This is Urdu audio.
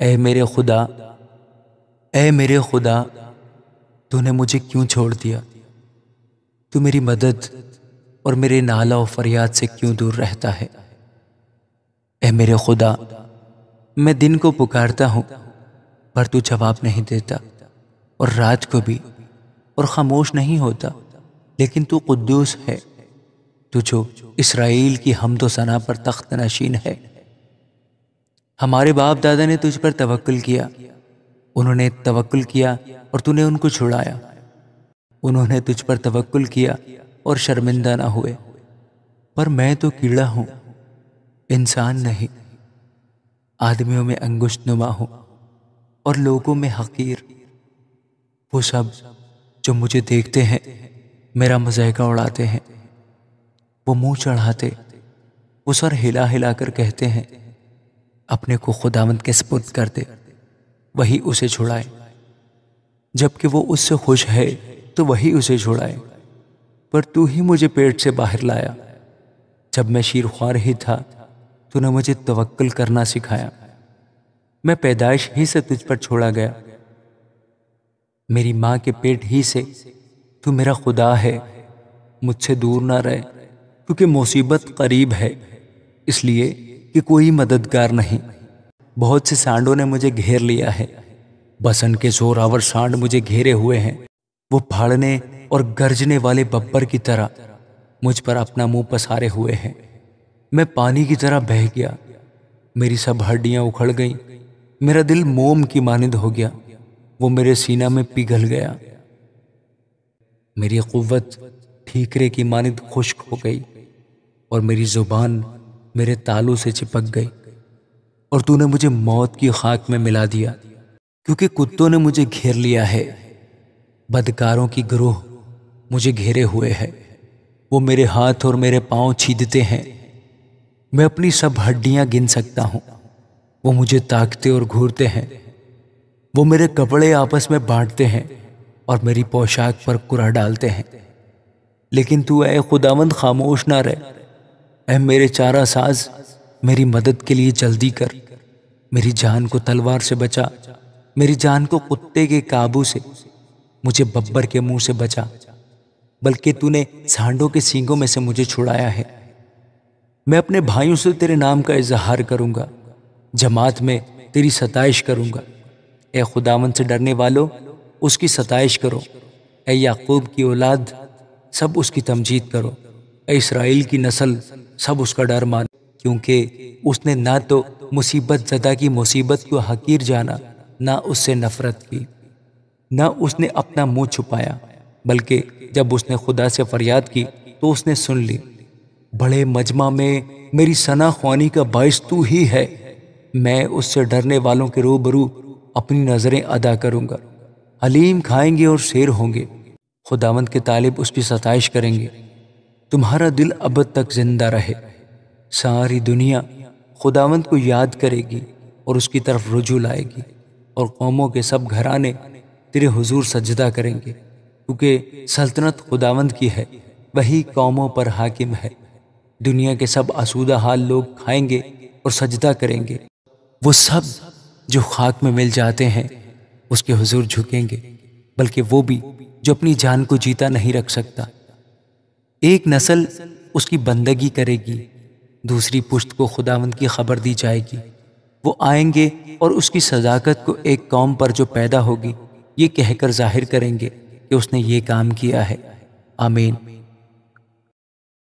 اے میرے خدا، اے میرے خدا، تو نے مجھے کیوں چھوڑ دیا؟ تو میری مدد اور میرے نالہ و فریاد سے کیوں دور رہتا ہے؟ اے میرے خدا، میں دن کو پکارتا ہوں پر تو جواب نہیں دیتا، اور رات کو بھی، اور خاموش نہیں ہوتا، لیکن تو قدوس ہے، تو جو اسرائیل کی حمد و ثنا پر تخت نشین ہے۔ ہمارے باپ دادا نے تجھ پر توکل کیا، انہوں نے توکل کیا اور تو نے ان کو چھڑایا۔ انہوں نے تجھ پر توکل کیا اور شرمندہ نہ ہوئے، پر میں تو کیڑا ہوں، انسان نہیں، آدمیوں میں انگشت نما ہوں اور لوگوں میں حقیر۔ وہ سب جو مجھے دیکھتے ہیں میرا مضحکہ اڑاتے ہیں، وہ منہ چڑھاتے، وہ سر ہلا ہلا کر کہتے ہیں، اپنے کو خداوند کے سپرد کر دے، وہی اسے چھڑائے۔ جبکہ وہ اس سے خوش ہے تو وہی اسے چھڑائے، پر تو ہی مجھے پیٹ سے باہر لایا۔ جب میں شیرخوار ہی تھا تو نے مجھے توکل کرنا سکھایا۔ میں پیدائش ہی سے تجھ پر چھوڑا گیا، میری ماں کے پیٹ ہی سے تو میرا خدا ہے۔ مجھ سے دور نہ رہے، کیونکہ مصیبت قریب ہے، اس لیے کہ کوئی مددگار نہیں۔ بہت سے سانڈوں نے مجھے گھیر لیا ہے، بسن کے زوراور سانڈ مجھے گھیرے ہوئے ہیں۔ وہ پھاڑنے اور گرجنے والے ببر کی طرح مجھ پر اپنا منہ پسارے ہوئے ہیں۔ میں پانی کی طرح بہہ گیا، میری سب ہڈیاں اکھڑ گئیں، میرا دل موم کی مانند ہو گیا، وہ میرے سینہ میں پگھل گیا۔ میری قوت ٹھیکرے کی مانند خشک ہو گئی، اور میری زبان میرے تالوں سے چپک گئی، اور تو نے مجھے موت کی خاک میں ملا دیا، کیونکہ کتوں نے مجھے گھیر لیا ہے۔ بدکاروں کی گروہ مجھے گھیرے ہوئے ہے، وہ میرے ہاتھ اور میرے پاؤں چھیدتے ہیں۔ میں اپنی سب ہڈیاں گن سکتا ہوں، وہ مجھے تاکتے اور گھورتے ہیں۔ وہ میرے کپڑے آپس میں بانٹتے ہیں اور میری پوشاک پر کرا ڈالتے ہیں، لیکن تو اے خداوند خاموش نہ رہ۔ اے میرے چارہ ساز، میری مدد کے لیے جلدی کر، میری جان کو تلوار سے بچا، میری جان کو کتے کے قابو سے، مجھے ببر کے منہ سے بچا، بلکہ تو نے سانڈوں کے سینگوں میں سے مجھے چھڑایا ہے۔ میں اپنے بھائیوں سے تیرے نام کا اظہار کروں گا، جماعت میں تیری ستائش کروں گا۔ اے خداوند سے ڈرنے والو، اس کی ستائش کرو۔ اے یعقوب کی اولاد، سب اس کی تمجید کرو۔ اے اسرائیل کی نسل، سب اس کا ڈر مانو، کیونکہ اس نے نہ تو مصیبت زدہ کی مصیبت کو حقیر جانا، نہ اس سے نفرت کی، نہ اس نے اپنا منہ چھپایا، بلکہ جب اس نے خدا سے فریاد کی تو اس نے سن لی۔ بڑے مجمع میں میری ثنا خوانی کا باعث تو ہی ہے، میں اس سے ڈرنے والوں کے روبرو اپنی نظریں ادا کروں گا۔ حلیم کھائیں گے اور سیر ہوں گے، خداوند کے طالب اس کی ستائش کریں گے۔ تمہارا دل ابد تک زندہ رہے۔ ساری دنیا خداوند کو یاد کرے گی اور اس کی طرف رجوع لائے گی، اور قوموں کے سب گھرانے تیرے حضور سجدہ کریں گے، کیونکہ سلطنت خداوند کی ہے، وہی قوموں پر حاکم ہے۔ دنیا کے سب آسودہ حال لوگ کھائیں گے اور سجدہ کریں گے۔ وہ سب جو خاک میں مل جاتے ہیں اس کے حضور جھکیں گے، بلکہ وہ بھی جو اپنی جان کو جیتا نہیں رکھ سکتا۔ ایک نسل اس کی بندگی کرے گی، دوسری پشت کو خداوند کی خبر دی جائے گی۔ وہ آئیں گے اور اس کی صداقت کو ایک قوم پر جو پیدا ہوگی یہ کہہ کر ظاہر کریں گے کہ اس نے یہ کام کیا ہے۔ آمین۔